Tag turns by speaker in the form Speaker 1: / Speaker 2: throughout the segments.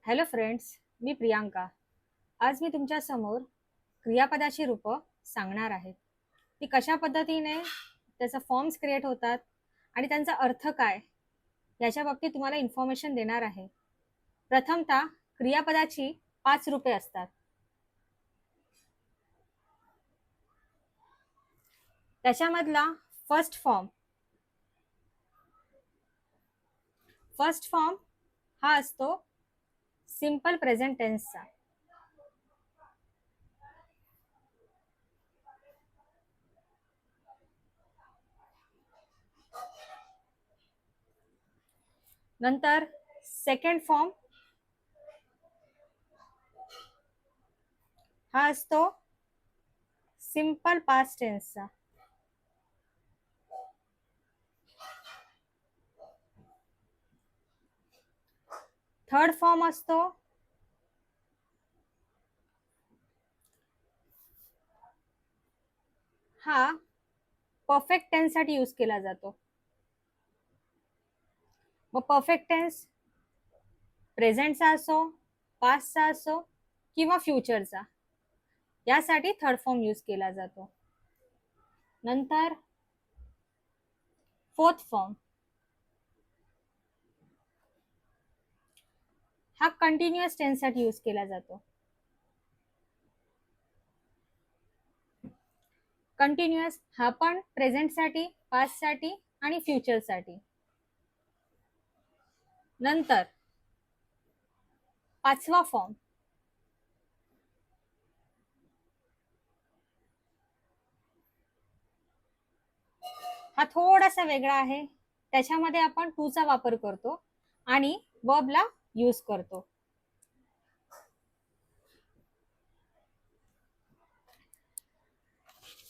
Speaker 1: Hello friends, मी प्रियांका. आज मी तुमच्या समोर क्रियापदाची रूपं सांगणार आहे. ती कशा पद्धतीने त्याचा फॉर्म्स क्रिएट होतात आणि त्यांचा अर्थ काय याच्या बाबतीत तुम्हाला इन्फॉर्मेशन देणार आहे. प्रथमतः क्रियापदाची 5 रूपे असतात. त्याच्यामधला फर्स्ट फॉर्म हा असतो सिंपल प्रेझेंट टेन्सचा. नंतर सेकंड फॉर्म हा असतो सिंपल पास्ट टेन्सचा. थर्ड फॉर्म असतो हा परफेक्ट टेन्स साठी यूज केला जातो. मग परफेक्ट टेन्स प्रेझेंटचा असो, पास्टचा असो किंवा फ्युचरचा, यासाठी थर्ड फॉर्म यूज केला जातो. नंतर फोर्थ फॉर्म हा कंटिन्युअस टेन्स साठी यूज केला जातो. कंटिन्युअस हा पण प्रेझेंटसाठी, पास्टसाठी आणि फ्युचरसाठी. नंतर पाचवा फॉर्म हा थोडासा वेगळा आहे. त्याच्यामध्ये आपण टू चा वापर करतो आणि वर्बला यूज करतो.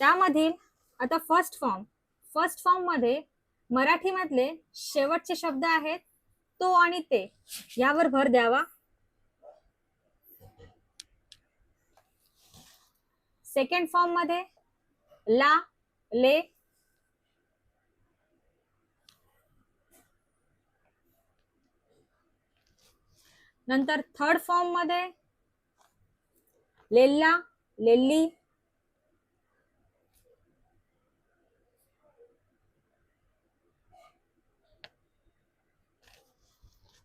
Speaker 1: त्यामधील आता फर्स्ट फॉर्म मध्ये मराठीमधले शेवटचे शब्द आहेत तो आणि ते, यावर भर द्यावा. सेकंड फॉर्म मध्ये ला, ले, नंतर थर्ड फॉर्म मध्ये लेल्ला, लेल्ली,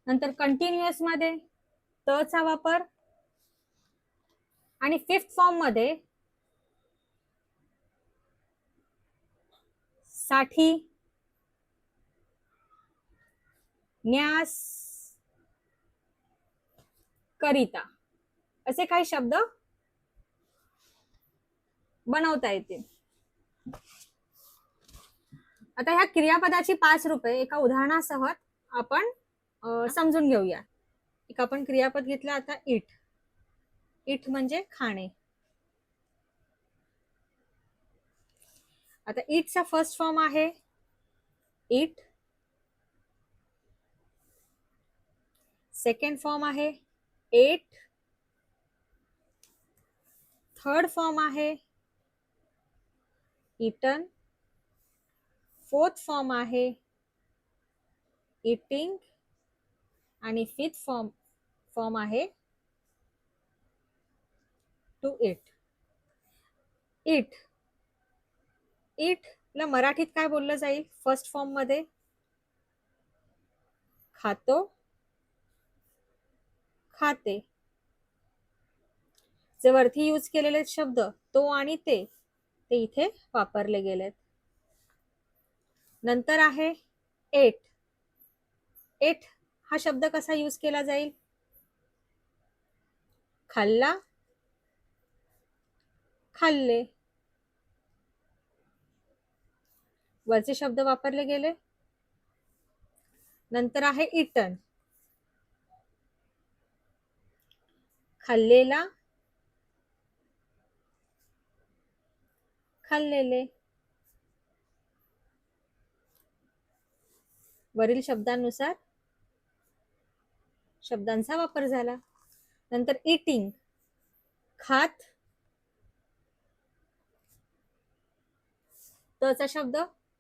Speaker 1: नंतर कंटिन्युअस मध्ये त चा वापर, आणि फिफ्थ फॉर्म मध्ये साठी, न्यास, करिता असे काही शब्द बनवता येतील. आता ह्या क्रियापदाची 5 रूपे एका उदाहरणासह आपण समजून घेऊया. एक आपण क्रियापद घेतलं आता इट म्हणजे खाणे. आता इटचा फर्स्ट फॉर्म आहे इट, सेकंड फॉर्म आहे एट, थर्ड फॉर्म आहे इटन, फोर्थ फॉर्म आहे इटिंग आणि फिफ्थ फॉर्म आहे टू इट. इट ला मराठीत काय बोललं जाईल? फर्स्ट फॉर्म मध्ये खातो, खाते. जे वरती यूज केलेले शब्द तो आणि ते इथे वापरले गेलेत. नंतर आहे एट हा शब्द कसा यूज केला जाईल? खाल्ला, खाल्ले. वरचे शब्द वापरले गेले. नंतर आहे इटन, खाल्लेला, खाल्लेले. वरील शब्दांनुसार शब्दांचा वापर झाला. नंतर इटिंग, खात, तचा शब्द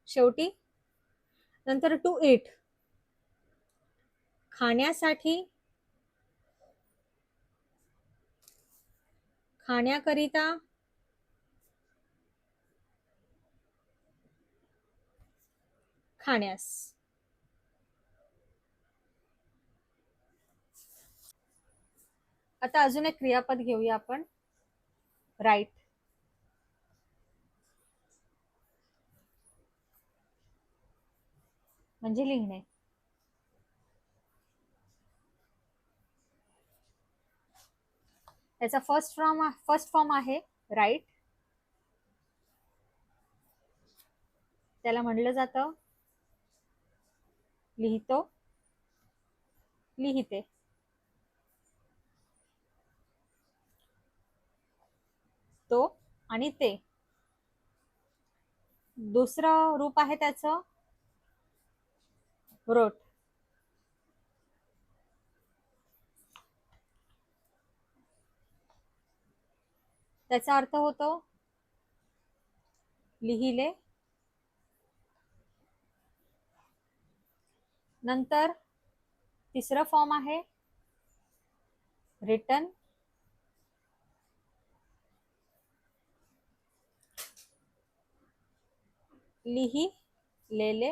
Speaker 1: शेवटी. नंतर टू इट, खाण्यासाठी, खाण्याकरिता, खाण्यास. आता अजून एक क्रियापद घेऊया आपण, राईट. म्हणजे लिहिणे. त्याचा फर्स्ट फॉर्म आहे राईट. त्याला म्हणलं जातं लिहितो, लिहिते. तो आणि ते. दुसरं रूप आहे त्याचं रोट. त्याचा अर्थ होतो लिहिले. नंतर तिसरं फॉर्म आहे रिटन. लिहिलेले.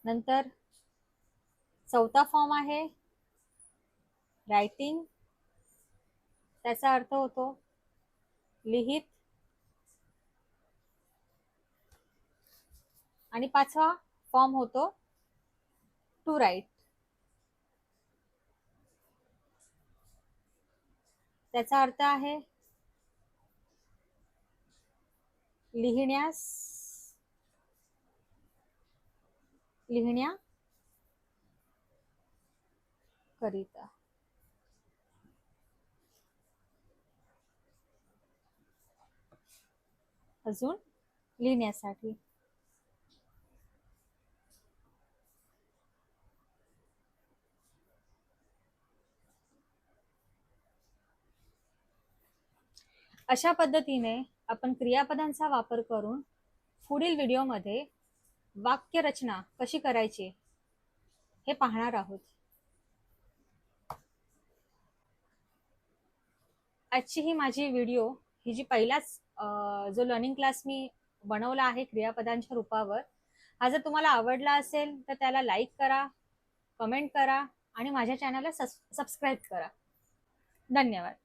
Speaker 1: नंतर चौथा फॉर्म आहे रायटिंग. त्याचा अर्थ होतो लिहित. आणि पाचवा फॉर्म होतो टू राईट. त्याचा अर्थ आहे लिहिण्यास, लिहिण्या करिता. अजून लिहिण्यासाठी. अशा पद्धतीने आपण क्रियापदांचा वापर करून पुढील व्हिडिओमध्ये वाक्य रचना कशी करायची हे पाहणार आहोत. आजची ही माझी व्हिडिओ, ही जी पहिलाच जो लर्निंग क्लास मी बनवला आहे क्रियापदांच्या रूपावर, हा जर तुम्हाला आवडला असेल तर त्याला लाईक करा, कमेंट करा आणि माझ्या चॅनलला सबस्क्राईब करा. धन्यवाद.